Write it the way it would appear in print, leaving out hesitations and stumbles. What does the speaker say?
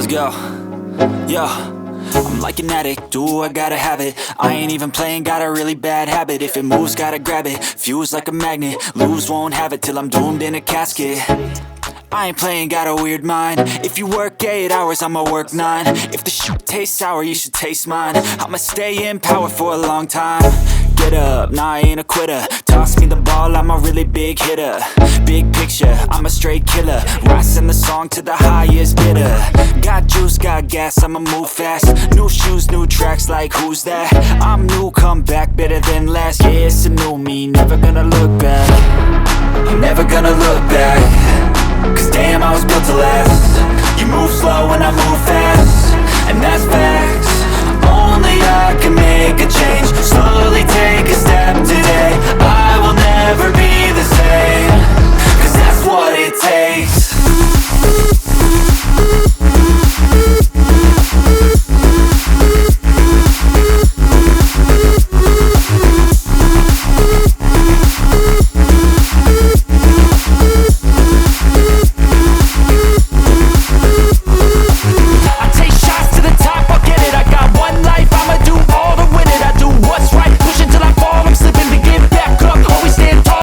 Let's go. Yo, I'm like an addict, do I gotta have it. I ain't even playing, got a really bad habit. If it moves, gotta grab it, fuse like a magnet. Lose, won't have it till I'm doomed in a casket. I ain't playing, got a weird mind. If you work 8 hours, I'ma work 9. If the shit tastes sour, you should taste mine. I'ma stay in power for a long time. Get up, nah, I ain't a quitter. Toss me the ball, I'm a really big hitter. Big picture, I'm a straight killer. Rising the song to the highest bidder. Got juice, got gas, I'ma move fast. New shoes, new tracks, like who's that? I'm new, come back, better than last. Yeah, it's a new me, never gonna look back. I'm never gonna look back. Cause damn, I was built to last. You move slow and I move fast, and that's facts. Only I can make a change. Slowly take a step today. I will